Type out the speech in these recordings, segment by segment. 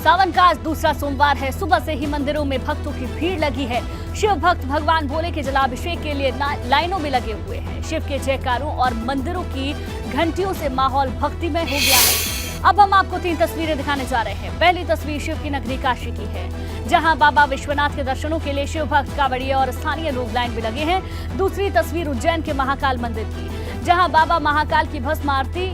सावन का आज दूसरा सोमवार है। सुबह से ही मंदिरों में भक्तों की भीड़ लगी है। शिव भक्त भगवान भोले के जलाभिषेक के लिए लाइनों में लगे हुए हैं। शिव के जयकारों और मंदिरों की घंटियों से माहौल भक्तिमय हो गया है। अब हम आपको 3 तस्वीरें दिखाने जा रहे हैं। पहली तस्वीर शिव की नगरी काशी की है, जहां बाबा विश्वनाथ के दर्शनों के लिए शिव भक्त, कांवड़िए और स्थानीय लोग लाइन में लगे हैं। दूसरी तस्वीर उज्जैन के महाकाल मंदिर की, जहां बाबा महाकाल की भस्म आरती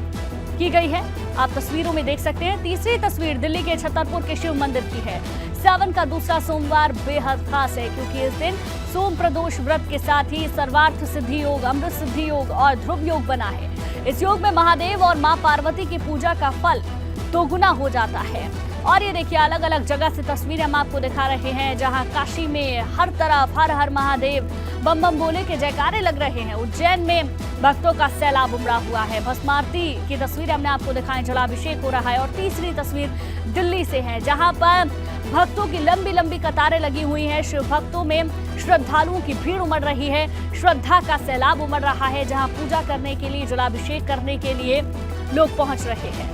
की गई है, आप तस्वीरों में देख सकते हैं। तीसरी तस्वीर दिल्ली के छतरपुर के शिव मंदिर की है। सावन का दूसरा सोमवार बेहद खास है, क्योंकि इस दिन सोम प्रदोष व्रत के साथ ही सर्वार्थ सिद्धि योग, अमृत सिद्धि योग और ध्रुव योग बना है। इस योग में महादेव और मां पार्वती की पूजा का फल दोगुना हो जाता है। और ये देखिए, अलग अलग जगह से तस्वीरें हम आपको दिखा रहे हैं, जहां काशी में हर तरफ हर हर महादेव बम बम बोले के जयकारे लग रहे हैं। उज्जैन में भक्तों का सैलाब उमड़ा हुआ है। भस्मारती की तस्वीर हमने आपको दिखाई, जलाभिषेक हो रहा है। और तीसरी तस्वीर दिल्ली से है, जहां पर भक्तों की लंबी लंबी कतारें लगी हुई हैं। शिव भक्तों में श्रद्धालुओं की भीड़ उमड़ रही है, श्रद्धा का सैलाब उमड़ रहा है, जहां पूजा करने के लिए, जलाभिषेक करने के लिए लोग पहुंच रहे हैं।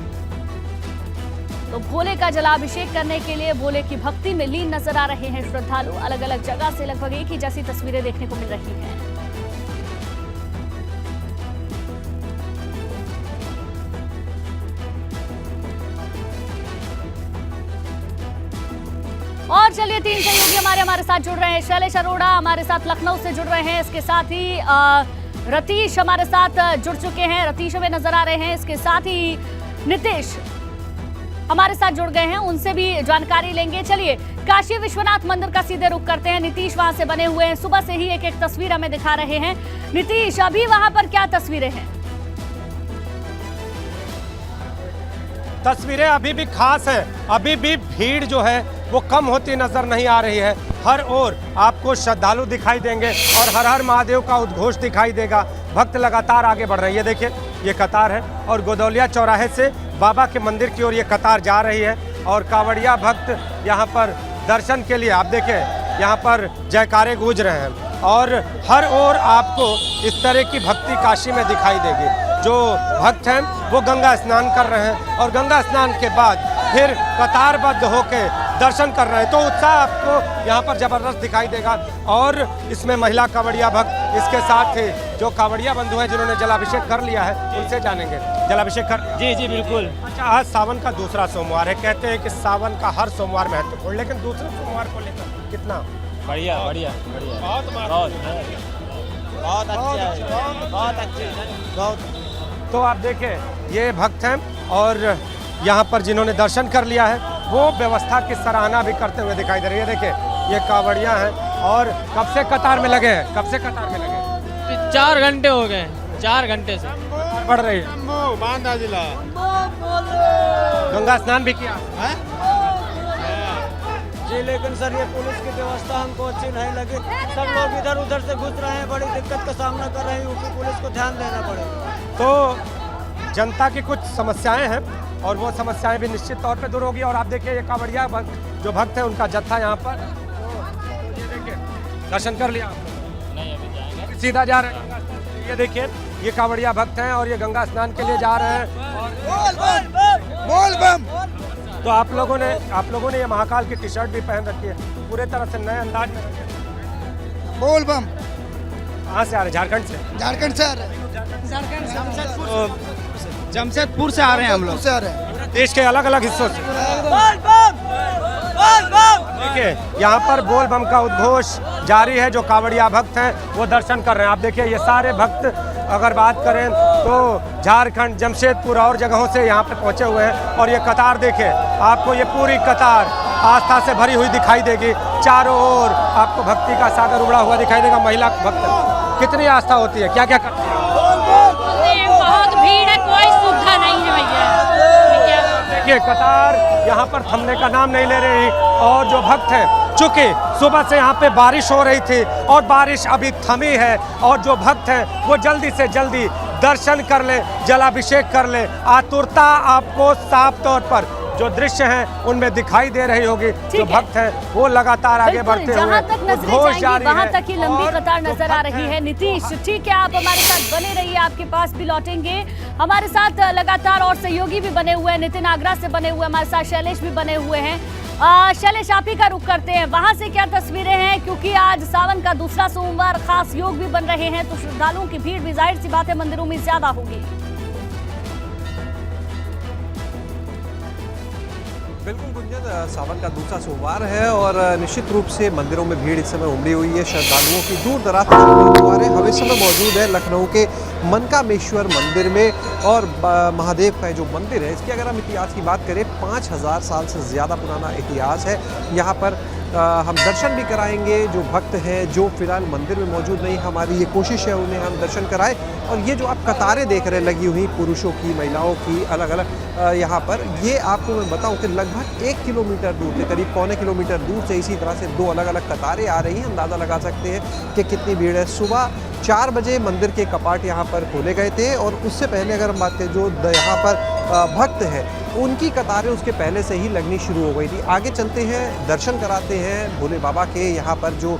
तो भोले का जलाभिषेक करने के लिए भोले की भक्ति में लीन नजर आ रहे हैं श्रद्धालु। अलग अलग जगह से लगभग एक ही जैसी तस्वीरें देखने को मिल रही हैं। और चलिए, 3 सहयोगी हमारे साथ जुड़ रहे हैं। शैलेश अरोड़ा हमारे साथ लखनऊ से जुड़ रहे हैं। इसके साथ ही रतीश हमारे साथ जुड़ चुके हैं, रतीश हमें नजर आ रहे हैं। इसके साथ ही नीतीश हमारे साथ जुड़ गए हैं, उनसे भी जानकारी लेंगे। चलिए, काशी विश्वनाथ मंदिर का सीधे रुख करते हैं। नीतीश वहां से बने हुए हैं, सुबह से ही एक एक तस्वीर हमें दिखा रहे हैं। नीतीश, अभी वहां पर क्या तस्वीरें हैं? तस्वीरें अभी भी खास है। अभी भी भीड़ जो है वो कम होती नजर नहीं आ रही है। हर ओर आपको श्रद्धालु दिखाई देंगे और हर हर महादेव का उद्घोष दिखाई देगा। भक्त लगातार आगे बढ़ रहे हैं। ये देखिए, ये कतार है और गोदौलिया चौराहे से बाबा के मंदिर की ओर ये कतार जा रही है। और कांवड़िया भक्त यहाँ पर दर्शन के लिए, आप देखें, यहाँ पर जयकारे गूंज रहे हैं। और हर ओर आपको इस तरह की भक्ति काशी में दिखाई देगी। जो भक्त हैं वो गंगा स्नान कर रहे हैं और गंगा स्नान के बाद फिर कतारबद्ध होकर दर्शन कर रहे हैं। तो उत्साह आपको यहाँ पर जबरदस्त दिखाई देगा। और इसमें महिला कांवड़िया भक्त, इसके साथ ही जो कांवड़िया बंधु हैं जिन्होंने जलाभिषेक कर लिया है, उनसे जानेंगे। जलाभिषेक कर? जी बिल्कुल। अच्छा, आज सावन का दूसरा सोमवार है। कहते हैं कि सावन का हर सोमवार महत्वपूर्ण, लेकिन दूसरे सोमवार को लेकर कितना बढ़िया बढ़िया बढ़िया, बहुत अच्छे। तो आप देखें, ये भक्त हैं और यहाँ पर जिन्होंने दर्शन कर लिया है वो व्यवस्था की सराहना भी करते हुए दिखाई दे रही है। देखिए, ये कांवड़िया हैं और कब से कतार में लगे हैं? कब से कतार में लगे हैं? 4 घंटे हो गए, 4 घंटे से बढ़ रही है। बांदा जिला गंगा स्नान भी किया है जी, लेकिन सर ये पुलिस की व्यवस्था हमको अच्छी नहीं लगी। सब लोग इधर उधर से घुस रहे हैं, बड़ी दिक्कत का सामना कर रहे हैं। यूपी पुलिस को ध्यान देना पड़ेगा। तो जनता की कुछ समस्याएं हैं और वो समस्याएं भी निश्चित तौर पे दूर होगी। और आप देखिए, ये कांवड़िया जो भक्त हैं उनका जत्था यहाँ पर, तो ये देखिए, दर्शन कर लिया? नहीं, अभी जाएंगे, सीधा जा रहे हैं। ये देखिए, ये कांवड़िया भक्त हैं और ये गंगा स्नान के लिए जा रहे हैं। बोल बम। तो आप लोगों ने ये महाकाल की टी-शर्ट भी पहन रखी है, पूरे तरह से नए अंदाज में। बोल बम। कहाँ से आ रहे? झारखंड से? झारखंड से आ रहे हैं। जमशेदपुर से आ रहे हैं हम लोग। से आ रहे हैं। देश के अलग अलग हिस्सों से। देखिए, यहाँ पर बोल बम का उद्घोष जारी है। जो कांवड़िया भक्त हैं वो दर्शन कर रहे हैं। आप देखिए, ये सारे भक्त, अगर बात करें तो झारखंड, जमशेदपुर और जगहों से यहाँ पे पहुँचे हुए हैं। और ये कतार देखिए, आपको ये पूरी कतार आस्था से भरी हुई दिखाई देगी। चारों ओर आपको भक्ति का सागर उमड़ा हुआ दिखाई देगा। महिला भक्त, कितनी आस्था होती है, क्या क्या करती है? बहुत भीड़ है, कोई सुविधा नहीं है भैया। देखिए, कतार यहाँ पर थमने का नाम नहीं ले रही। और जो भक्त हैं, चूंकि सुबह से यहाँ पे बारिश हो रही थी और बारिश अभी थमी है, और जो भक्त हैं वो जल्दी से जल्दी दर्शन कर ले, जलाभिषेक कर ले। आतुरता आपको साफ तौर पर जो दृश्य हैं उनमें दिखाई दे रही होगी। जो है। भक्त हैं वो लगातार आगे बढ़ते हुए जहां तक नजरें उद्घोष जाएंगी जारी वहां है। तक ही लंबी और कतार जो नजर आ भक्त रही हैं, है। नीतीश, ठीक है, आप हमारे साथ बने रहिए, आपके पास भी लौटेंगे। हमारे साथ लगातार और सहयोगी भी बने हुए हैं, नितिन आगरा से बने हुए, हमारे साथ शैलेश भी बने हुए हैं। शैलेश, आप ही का रुख करते हैं, वहां से क्या तस्वीरें हैं, क्योंकि आज सावन का दूसरा सोमवार, खास योग भी बन रहे हैं, तो श्रद्धालुओं की भीड़ भी जाहिर सी बात है मंदिरों में ज्यादा होगी। बिल्कुल गुंजन, सावन का दूसरा सोमवार है और निश्चित रूप से मंदिरों में भीड़ इस समय उमड़ी हुई है। श्रद्धालुओं की दूर दराज से श्रद्धालु आ रहे हैं। हम इस समय मौजूद है लखनऊ के मनकामेश्वर मंदिर में और महादेव का जो मंदिर है इसकी अगर हम इतिहास की बात करें 5000 साल से ज़्यादा पुराना इतिहास है। यहाँ पर हम दर्शन भी कराएंगे जो भक्त हैं जो फिलहाल मंदिर में मौजूद नहीं, हमारी ये कोशिश है उन्हें हम दर्शन कराएं। और ये जो आप कतारें देख रहे हैं लगी हुई पुरुषों की, महिलाओं की, अलग अलग यहाँ पर, ये आपको मैं बताऊं कि लगभग 1 किलोमीटर दूर से, करीब पौने किलोमीटर दूर से इसी तरह से 2 अलग अलग कतारें आ रही हैं। अंदाज़ा लगा सकते हैं कि कितनी भीड़ है। सुबह 4 बजे मंदिर के कपाट यहाँ पर खोले गए थे और उससे पहले अगर हम बात करें जो यहाँ पर भक्त हैं उनकी कतारें उसके पहले से ही लगनी शुरू हो गई थी। आगे चलते हैं, दर्शन कराते हैं भोले बाबा के। यहाँ पर जो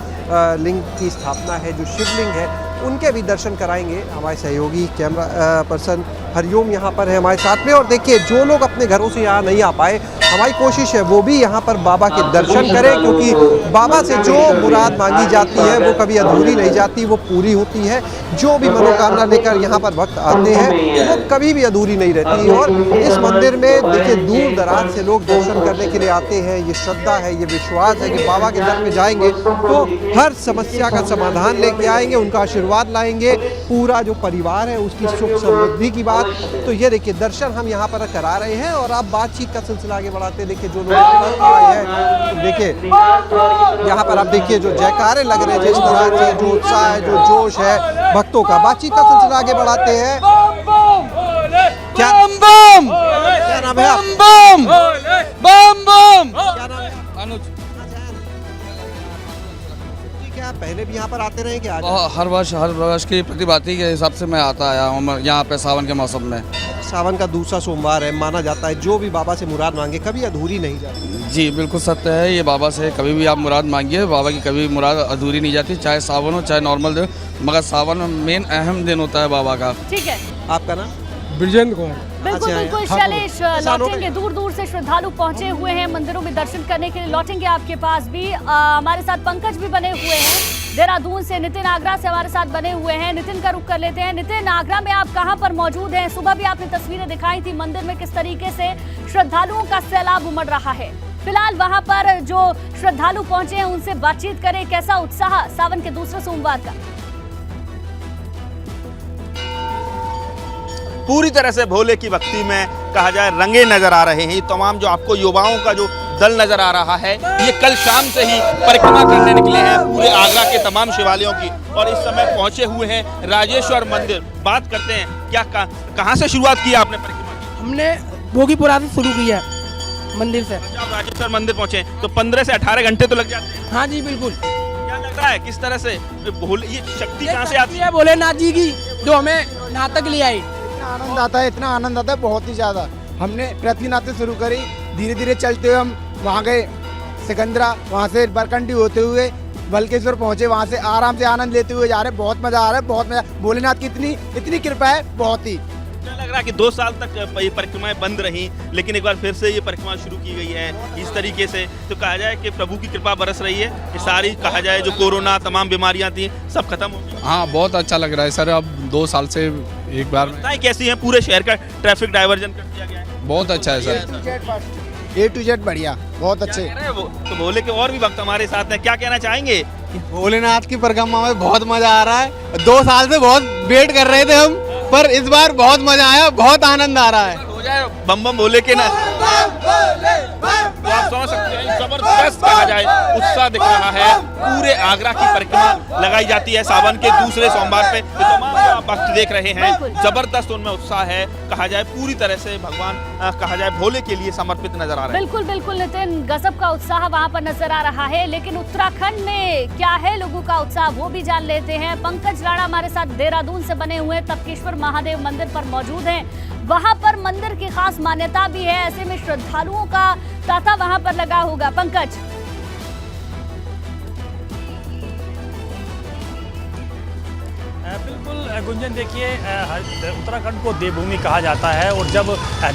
लिंग की स्थापना है, जो शिवलिंग है, उनके भी दर्शन कराएंगे। हमारे सहयोगी कैमरा पर्सन हरिओम यहाँ पर है हमारे साथ में। और देखिए, जो लोग अपने घरों से यहाँ नहीं आ पाए, हमारी कोशिश है वो भी यहाँ पर बाबा के दर्शन करें, क्योंकि बाबा से जो मुराद मांगी जाती है वो कभी अधूरी नहीं जाती, वो पूरी होती है। जो भी मनोकामना लेकर यहाँ पर भक्त आते हैं वो कभी भी अधूरी नहीं रहती। और इस मंदिर में देखिए दूर दराज से लोग दर्शन करने के लिए आते हैं। ये श्रद्धा है, ये विश्वास है कि बाबा के दर में जाएंगे तो हर समस्या का समाधान लेके आएंगे, उनका आशीर्वाद लाएंगे। पूरा जो परिवार है उसकी सुख समृद्धि की बात। तो ये देखिए दर्शन हम यहाँ पर करा रहे हैं और आप बातचीत का सिलसिला आगे बढ़ाते। देखिए जो लोग आए हैं, देखिए यहाँ पर आप देखिए जो जयकारे लग रहे हैं, जिस तरह से जो उत्साह है, जो जोश है भक्तों का। बातचीत का सिलसिला आगे बढ़ाते हैं। क्या नाम है आप? क्या नाम है? अनुज। क्या पहले भी यहाँ पर आते रहे क्या? हर वर्ष की प्रतिभाती के हिसाब से मैं आता आया हूँ यहाँ पे सावन के मौसम में। सावन का दूसरा सोमवार है, माना जाता है जो भी बाबा से मुराद मांगे कभी अधूरी नहीं जाती। जी बिल्कुल सत्य है, ये बाबा से कभी भी आप मुराद मांगिए, बाबा की कभी मुराद अधूरी नहीं जाती, चाहे सावन हो चाहे नॉर्मल दिन, मगर सावन में मेन अहम दिन होता है बाबा का। ठीक है, आपका नाम? ब्रिजेंद्र कुमार। बिल्कुल बिल्कुल शैलेश, लौटेंगे, दूर दूर से श्रद्धालु पहुंचे हुए हैं मंदिरों में दर्शन करने के लिए, लौटेंगे आपके पास भी। हमारे साथ पंकज भी बने हुए हैं देहरादून से, नितिन आगरा से हमारे साथ बने हुए हैं। नितिन का रुख कर लेते हैं। नितिन, आगरा में आप कहां पर मौजूद हैं? सुबह भी आपने तस्वीरें दिखाई थी मंदिर में किस तरीके से श्रद्धालुओं का सैलाब उमड़ रहा है। फिलहाल वहां पर जो श्रद्धालु पहुंचे हैं उनसे बातचीत करें, कैसा उत्साह सावन के दूसरे सोमवार का? पूरी तरह से भोले की भक्ति में कहा जाए रंगे नजर आ रहे हैं। ये तमाम जो आपको युवाओं का जो दल नजर आ रहा है, ये कल शाम से ही परिक्रमा करने निकले हैं पूरे आगरा के तमाम शिवालयों की और इस समय पहुंचे हुए हैं राजेश्वर मंदिर। बात करते हैं, क्या कहां से शुरुआत की आपने परिक्रमा की? हमने भोगीपुरा से शुरू किया मंदिर से। आप राजेश्वर मंदिर पहुंचे तो 15 से 18 घंटे तो लग जाते हैं। हाँ जी बिल्कुल। क्या लग रहा है किस तरह से भोले, ये शक्ति कहां से आती है? भोलेनाथ जी की जो हमें यहाँ तक ले आई। आनंद आता है, इतना आनंद आता है बहुत ही ज़्यादा। हमने पृथ्वीनाथ से शुरू करी, धीरे धीरे चलते हुए हम वहाँ गए सिकंदरा, वहाँ से बरकंडी होते हुए बल्केश्वर पहुँचे, वहाँ से आराम से आनंद लेते हुए जा रहे हैं। बहुत मज़ा आ रहा है, बहुत मज़ा। भोलेनाथ की इतनी कृपा है, बहुत ही। क्या लग रहा है कि 2 साल तक ये परिक्रमाएं बंद रहीं, लेकिन एक बार फिर से ये परिक्रमा शुरू की गई है इस तरीके से, तो कहा जाए कि प्रभु की कृपा बरस रही है। ये सारी कहा जाए जो कोरोना तमाम बीमारियां थी सब खत्म हो गई। हाँ बहुत अच्छा लग रहा है सर, अब 2 साल से एक बार में। कैसी है? पूरे शहर का ट्रैफिक डाइवर्जन कर दिया गया है। बहुत अच्छा है सर, A to Z बढ़िया, बहुत अच्छे। वो तो भोले के और भी भक्त हमारे साथ हैं, क्या कहना चाहेंगे? भोलेनाथ की परिक्रमा में बहुत मजा आ रहा है। 2 साल से बहुत वेट कर रहे थे हम, पर इस बार बहुत मजा आया, बहुत आनंद आ रहा है। हो जाए बम बम भोले के ना, तो आप समझ सकते हैं जबरदस्त कहा जाए उत्साह दिख रहा है। पूरे आगरा की परिक्रमा लगाई जाती है सावन के दूसरे सोमवार पे, तो तमाम भक्त देख रहे हैं जबरदस्त उनमें उत्साह है। कहा जाए पूरी तरह से भगवान कहा जाए भोले के लिए समर्पित नजर आ रहे हैं। बिल्कुल बिल्कुल नितिन, गजब का उत्साह वहाँ पर नजर आ रहा है। लेकिन उत्तराखंड में क्या है लोगों का उत्साह, वो भी जान लेते हैं। पंकज राणा हमारे साथ देहरादून से बने हुए तपकेश्वर महादेव मंदिर पर मौजूद हैं। वहां पर मंदिर की खास मान्यता भी है, ऐसे में श्रद्धालुओं का तांता वहां पर लगा होगा। पंकज, बिल्कुल गुंजन, देखिए उत्तराखंड को देवभूमि कहा जाता है और जब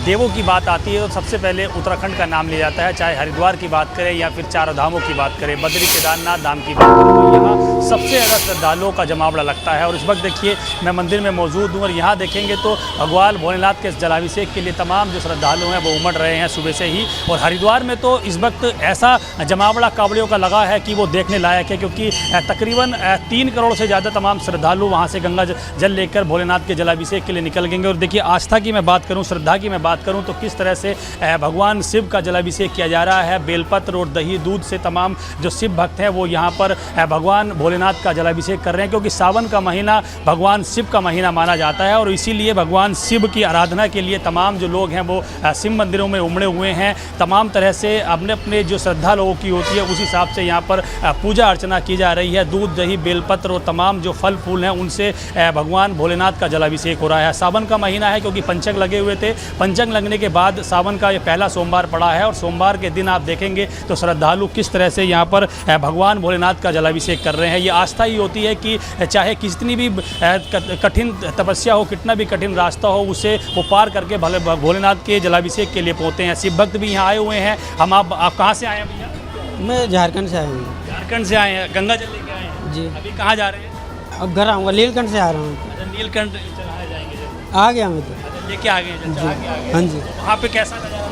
देवों की बात आती है तो सबसे पहले उत्तराखंड का नाम लिया जाता है। चाहे हरिद्वार की बात करें या फिर चारों धामों की बात करें, बद्री केदारनाथ धाम की बात करें, तो यहाँ सबसे ज़्यादा श्रद्धालुओं का जमावड़ा लगता है। और इस वक्त देखिए मैं मंदिर में मौजूद हूँ और यहाँ देखेंगे तो भगवान भोलेनाथ के जलाभिषेक के लिए तमाम जो श्रद्धालु हैं वो उमड़ रहे हैं सुबह से ही। और हरिद्वार में तो इस वक्त ऐसा जमावड़ा कांवड़ियों का लगा है कि वो देखने लायक है, क्योंकि तकरीबन 3 करोड़ से ज़्यादा तमाम श्रद्धालु वहाँ से गंगा जल लेकर भोलेनाथ के जलाभिषेक के लिए निकल गएंगे। और देखिए आस्था की मैं बात करूं, श्रद्धा की मैं बात करूं तो किस तरह से भगवान शिव का जलाभिषेक किया जा रहा है। बेलपत्र और दही दूध से तमाम जो शिव भक्त हैं वो यहाँ पर भगवान भोलेनाथ का जलाभिषेक कर रहे हैं, क्योंकि सावन का महीना भगवान शिव का महीना माना जाता है और इसीलिए भगवान शिव की आराधना के लिए तमाम जो लोग हैं वो शिव मंदिरों में उमड़े हुए हैं। तमाम तरह से अपने अपने जो श्रद्धा लोगों की होती है उस हिसाब से यहाँ पर पूजा अर्चना की जा रही है। दूध दही बेलपत्र और तमाम जो फल फूल हैं उनसे भगवान भोलेनाथ का जलाभिषेक हो रहा है। सावन का महीना है क्योंकि पंचक लगे हुए थे, पंचक लगने के बाद सावन का ये पहला सोमवार पड़ा है और सोमवार के दिन आप देखेंगे तो श्रद्धालु किस तरह से यहाँ पर भगवान भोलेनाथ का जलाभिषेक कर रहे हैं। ये आस्था ही होती है कि चाहे कितनी भी कठिन तपस्या हो, कितना भी कठिन रास्ता हो, उसे वो पार करके भोलेनाथ के जलाभिषेक के लिए पहुँचते हैं। शिव भक्त भी यहाँ आए हुए हैं। हम आप कहाँ से आए हैं भैया? मैं झारखंड से आया हूँ। झारखंड से आए हैं, गंगा जल लेके आए हैं जी। अभी कहाँ जा रहे हैं? अब घर आऊँगा, नीलकंठ से आ रहा हूँ। अच्छा, नीलकंठ चढ़ाए जाएंगे जब आ गया मैं तो। अच्छा, लेके आ गए हैं, अच्छा, आगे आ गए। हाँ जी, वहाँ पे कैसा नज़ारा?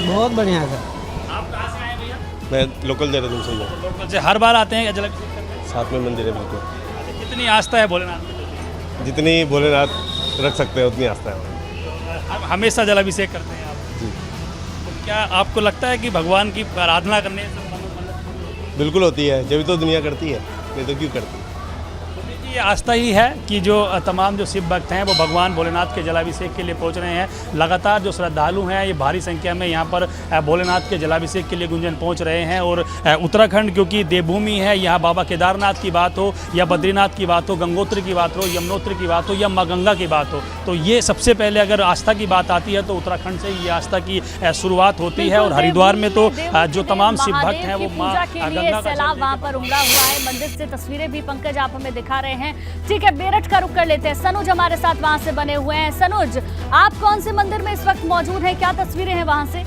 बहुत बढ़िया था। आप कहाँ से आए भैया? मैं लोकल देहरादून से हूँ। लोकल से हर बार आते हैं जलाभिषेक करने? साथ में मंदिर है बिल्कुल। अच्छा, कितनी आस्था है भोलेनाथ में? जितनी भोलेनाथ रख सकते हैं उतनी आस्था है। हमेशा जलाभिषेक करते हैं आप? जी। तो क्या आपको लगता है कि भगवान की आराधना करने से मन्नत बिल्कुल होती है, जब तो दुनिया करती है, नहीं तो क्यों करती है। ये आस्था ही है कि जो तमाम जो शिव भक्त हैं वो भगवान भोलेनाथ के जलाभिषेक के लिए पहुंच रहे हैं। लगातार जो श्रद्धालु हैं ये भारी संख्या में यहाँ पर भोलेनाथ के जलाभिषेक के लिए गुंजन पहुंच रहे हैं। और उत्तराखंड क्योंकि देवभूमि है, यहाँ बाबा केदारनाथ की बात हो या बद्रीनाथ की बात हो, गंगोत्री की बात हो, यमुनोत्री की बात हो या माँ गंगा की बात हो, तो ये सबसे पहले अगर आस्था की बात आती है तो उत्तराखंड से ये आस्था की शुरुआत होती है। और हरिद्वार में तो जो तमाम शिव भक्त हैं वो माँ गंगा का सैलाब वहाँ पर उमड़ा हुआ है। मंदिर से तस्वीरें भी पंकज आप हमें दिखा रहे हैं। ठीक है, मेरठ का रुख कर लेते हैं। सनुज हमारे साथ वहां से बने हुए हैं। सनुज, आप कौन से मंदिर में इस वक्त मौजूद हैं, क्या तस्वीरें हैं वहां से?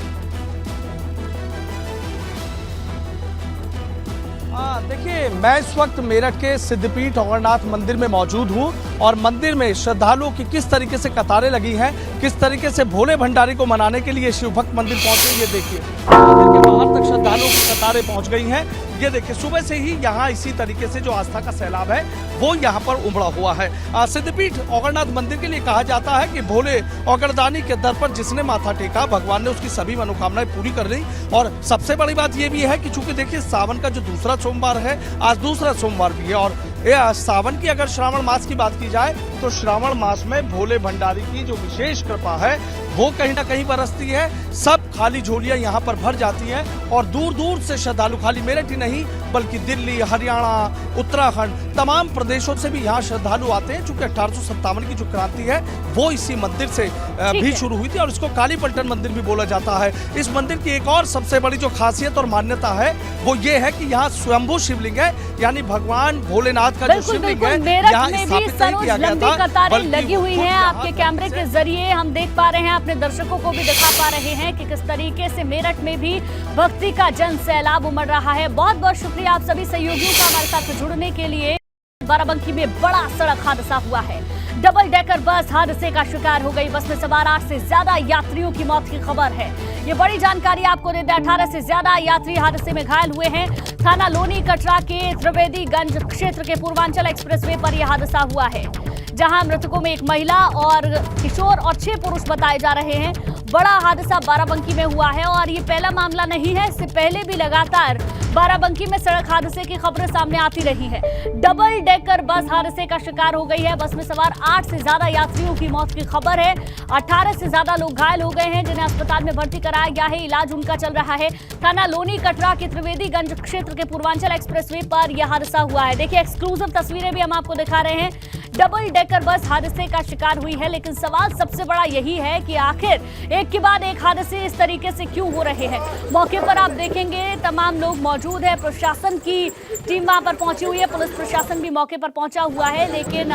देखिए, मैं इस वक्त मेरठ के सिद्धपीठ औगरनाथ मंदिर में मौजूद हूं और मंदिर में श्रद्धालुओं की किस तरीके से कतारें लगी हैं, किस तरीके से भोले भंडारी को मनाने के लिए शिव भक्त मंदिर पहुंचे, ये देखिए मंदिर के बाहर तक श्रद्धालुओं की कतारें पहुंच गई हैं। ये देखिए सुबह से ही यहाँ इसी तरीके से जो आस्था का सैलाब है वो यहाँ पर उमड़ा हुआ है। सिद्धपीठ औगरनाथ मंदिर के लिए कहा जाता है कि भोले औगरदानी के दर पर जिसने माथा टेका भगवान ने उसकी सभी मनोकामनाएं पूरी कर ली। और सबसे बड़ी बात ये भी है कि चूंकि देखिए सावन का जो दूसरा सोमवार है, आज दूसरा सोमवार भी है और सावन की अगर श्रावण मास की बात की जाए तो श्रावण मास में भोले भंडारी की जो विशेष कृपा है वो कहीं ना कहीं बरसती है। सब खाली झोलियां यहाँ पर भर जाती हैं और दूर दूर से श्रद्धालु, खाली मेरठ ही नहीं बल्कि दिल्ली, हरियाणा, उत्तराखंड, तमाम प्रदेशों से भी यहाँ श्रद्धालु आते हैं। चूंकि 1857 की जो क्रांति है वो इसी मंदिर से भी शुरू हुई थी और इसको काली पलटन मंदिर भी बोला जाता है। इस मंदिर की एक और सबसे बड़ी जो खासियत और मान्यता है वो ये है कि यहाँ स्वयंभू शिवलिंग है, यानी भगवान भोलेनाथ का जो शिवलिंग है यहाँ स्थापित नहीं किया गया था, कतारें लगी हुई हैं। आपके कैमरे के जरिए हम देख पा रहे हैं, अपने दर्शकों को भी दिखा पा रहे हैं कि किस तरीके से मेरठ में भी भक्ति का जन सैलाब उमड़ रहा है। बहुत बहुत शुक्रिया आप सभी सहयोगियों का हमारे साथ जुड़ने के लिए। बाराबंकी में बड़ा सड़क हादसा हुआ है। डबल डेकर बस हादसे का शिकार हो गई। बस में सवार 8 से ज्यादा यात्रियों की मौत की खबर है। ये बड़ी जानकारी आपको दे दें, 18 से ज्यादा यात्री हादसे में घायल हुए हैं। थाना लोनी कटरा के त्रिवेदीगंज क्षेत्र के पूर्वांचल एक्सप्रेसवे पर यह हादसा हुआ है, जहां मृतकों में एक महिला और किशोर और 6 पुरुष बताए जा रहे हैं। बड़ा हादसा बाराबंकी में हुआ है और ये पहला मामला नहीं है। इससे पहले भी लगातार बाराबंकी में सड़क हादसे की खबरें सामने आती रही है। डबल डेकर बस हादसे का शिकार हो गई है। बस में सवार 8 से ज्यादा यात्रियों की मौत की खबर है। 18 से ज्यादा लोग घायल हो गए हैं, जिन्हें अस्पताल में भर्ती कराया गया है। इलाज उनका चल रहा है। थाना लोनी कटरा के त्रिवेदीगंज क्षेत्र के पूर्वांचल एक्सप्रेसवे पर यह हादसा हुआ है। देखिए एक्सक्लूसिव तस्वीरें भी हम आपको दिखा रहे हैं। डबल डेकर बस हादसे का शिकार हुई है। लेकिन सवाल सबसे बड़ा यही है कि आखिर एक के बाद एक हादसे इस तरीके से क्यों हो रहे हैं। मौके पर आप देखेंगे तमाम लोग मौजूद है, प्रशासन की टीम वहां पर पहुंची हुई है, पुलिस प्रशासन भी मौके पर पहुंचा हुआ है। लेकिन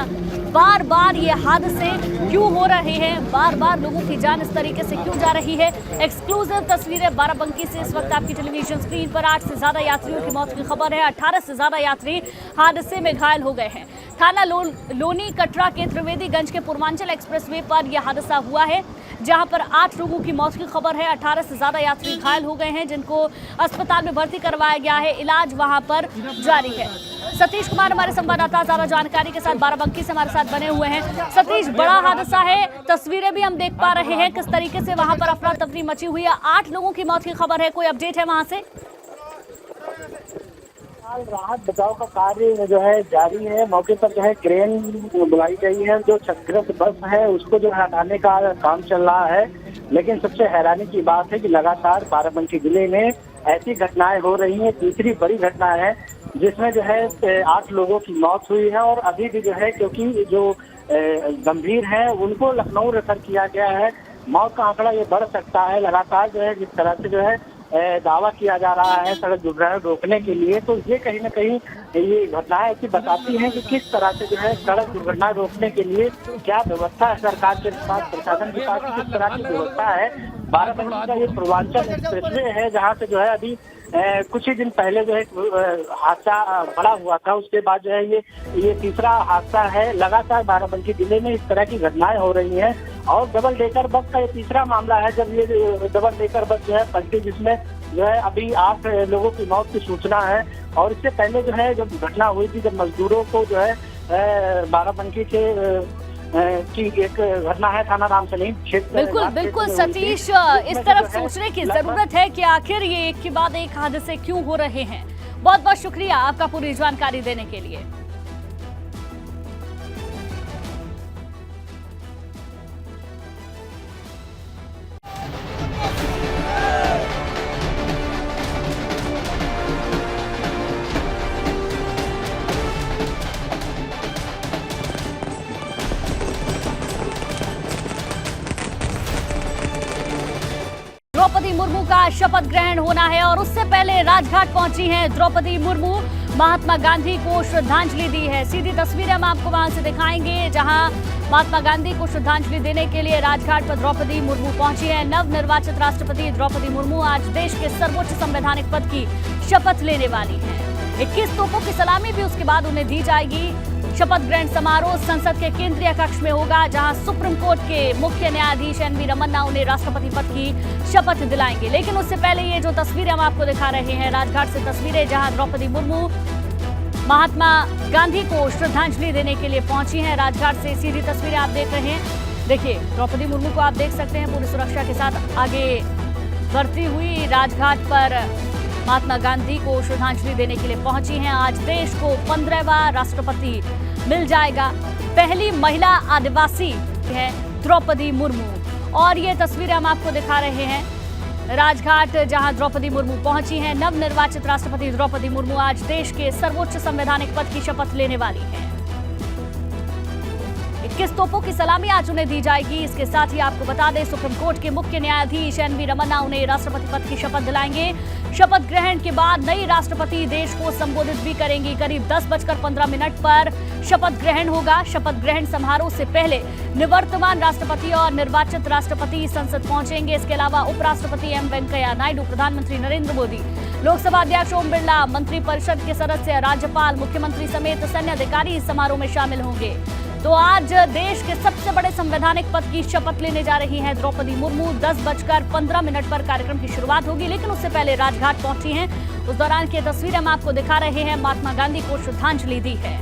बार बार ये हादसे क्यों हो रहे हैं, बार बार लोगों की जान इस तरीके से क्यों जा रही है। एक्सक्लूसिव तस्वीरें बाराबंकी से इस वक्त आपकी टेलीविजन स्क्रीन पर। 8 से ज्यादा यात्रियों की मौत की खबर है। 18 से ज्यादा यात्री हादसे में घायल हो गए हैं। थाना लोनी कटरा के त्रिवेदीगंज के पूर्वांचल एक्सप्रेसवे पर यह हादसा हुआ है, जहां पर 8 लोगों की मौत की खबर है। 18 से ज्यादा यात्री घायल हो गए हैं, जिनको अस्पताल में भर्ती करवाया गया है। इलाज वहां पर जारी है। सतीश कुमार हमारे संवाददाता ज्यादा जानकारी के साथ बाराबंकी से हमारे साथ बने हुए हैं। सतीश, बड़ा हादसा है, तस्वीरें भी हम देख पा रहे हैं किस तरीके से वहां पर अफरा तफरी मची हुई है। 8 लोगों की मौत की खबर है, कोई अपडेट है वहां से? राहत बचाव का कार्य जो है जारी है। मौके पर जो है क्रेन बुलाई गई है, जो क्षतिग्रस्त बस है उसको जो हटाने का काम चल रहा है। लेकिन सबसे हैरानी की बात है कि लगातार बाराबंकी जिले में ऐसी घटनाएं हो रही हैं। तीसरी बड़ी घटना है जिसमें जो है 8 लोगों की मौत हुई है, और अभी भी जो है क्योंकि जो गंभीर है उनको लखनऊ रेफर किया गया है। मौत का आंकड़ा ये बढ़ सकता है। लगातार जो है जिस तरह से जो है दावा किया जा रहा है सड़क दुर्घटना रोकने के लिए, तो ये कहीं ना कहीं ये घटनाएं ऐसी बताती हैं कि किस तरह से जो है सड़क दुर्घटना रोकने के लिए क्या व्यवस्था है सरकार के पास, प्रशासन के पास किस तरह की व्यवस्था है। बाराबंकी का ये पूर्वांचल एक्सप्रेसवे है जहाँ से जो है अभी कुछ ही दिन पहले जो है हादसा बड़ा हुआ था, उसके बाद जो है ये तीसरा हादसा है। लगातार बाराबंकी जिले में इस तरह की घटनाएं हो रही हैं, और डबल डेकर बस का ये तीसरा मामला है जब ये डबल डेकर बस जो है पलटी, जिसमें जो है अभी 8 लोगों की मौत की सूचना है। और इससे पहले जो है जब घटना हुई थी, जब मजदूरों को जो है बाराबंकी के की एक घटना है थाना रामसलीम क्षेत्र। बिल्कुल सतीश, इस तरफ सोचने की जरूरत है कि आखिर ये एक के बाद एक हादसे क्यों हो रहे हैं। बहुत बहुत शुक्रिया आपका पूरी जानकारी देने के लिए। द्रौपदी मुर्मू का शपथ ग्रहण होना है, और उससे पहले राजघाट पहुंची हैं द्रौपदी मुर्मू। महात्मा गांधी को श्रद्धांजलि दी है। सीधी तस्वीरें हम आपको वहां से दिखाएंगे, जहां महात्मा गांधी को श्रद्धांजलि देने के लिए राजघाट पर द्रौपदी मुर्मू पहुंची है। नवनिर्वाचित राष्ट्रपति द्रौपदी मुर्मू आज देश के सर्वोच्च संवैधानिक पद की शपथ लेने वाली है। 21 तोपों की सलामी भी उसके बाद उन्हें दी जाएगी। शपथ ग्रहण समारोह संसद के केंद्रीय कक्ष में होगा, जहां सुप्रीम कोर्ट के मुख्य न्यायाधीश एन वी रमन्ना उन्हें राष्ट्रपति पद की शपथ दिलाएंगे। लेकिन उससे पहले ये जो तस्वीरें हम आपको दिखा रहे हैं, राजघाट से तस्वीरें, जहां द्रौपदी मुर्मू महात्मा गांधी को श्रद्धांजलि देने के लिए पहुंची हैं। राजघाट से सीधी तस्वीरें आप देख रहे हैं। देखिए, द्रौपदी मुर्मू को आप देख सकते हैं पूरी सुरक्षा के साथ आगे बढ़ती हुई राजघाट पर महात्मा गांधी को श्रद्धांजलि देने के लिए पहुंची हैं। आज देश को 15वां राष्ट्रपति मिल जाएगा। पहली महिला आदिवासी है द्रौपदी मुर्मू, और ये तस्वीरें हम आपको दिखा रहे हैं राजघाट, जहां द्रौपदी मुर्मू पहुंची हैं। नवनिर्वाचित राष्ट्रपति द्रौपदी मुर्मू आज देश के सर्वोच्च संवैधानिक पद की शपथ लेने वाली हैं। 21 तोपों की सलामी आज उन्हें दी जाएगी। इसके साथ ही आपको बता दें, सुप्रीम कोर्ट के मुख्य न्यायाधीश एन वी रमन्ना उन्हें राष्ट्रपति पद की शपथ दिलाएंगे। शपथ ग्रहण के बाद नई राष्ट्रपति देश को संबोधित भी करेंगी। करीब 10:15 पर शपथ ग्रहण होगा। शपथ ग्रहण समारोह से पहले निवर्तमान राष्ट्रपति और निर्वाचित राष्ट्रपति संसद पहुंचेंगे। इसके अलावा उपराष्ट्रपति एम वेंकैया नायडू, प्रधानमंत्री नरेंद्र मोदी, लोकसभा अध्यक्ष ओम बिरला, मंत्रिपरिषद के सदस्य, राज्यपाल, मुख्यमंत्री समेत सैन्य अधिकारी इस समारोह में शामिल होंगे। तो आज देश के सबसे बड़े संवैधानिक पद की शपथ लेने जा रही हैं द्रौपदी मुर्मू। 10:15 पर कार्यक्रम की शुरुआत होगी, लेकिन उससे पहले राजघाट पहुंची हैं। उस दौरान की तस्वीरें हम आपको दिखा रहे हैं। महात्मा गांधी को श्रद्धांजलि दी है।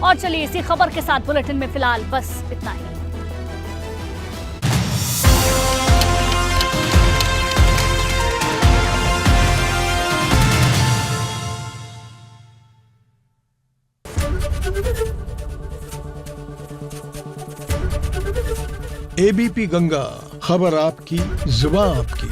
और चलिए इसी खबर के साथ बुलेटिन में फिलहाल बस इतना ही। एबीपी गंगा, खबर आपकी, जुबान आपकी।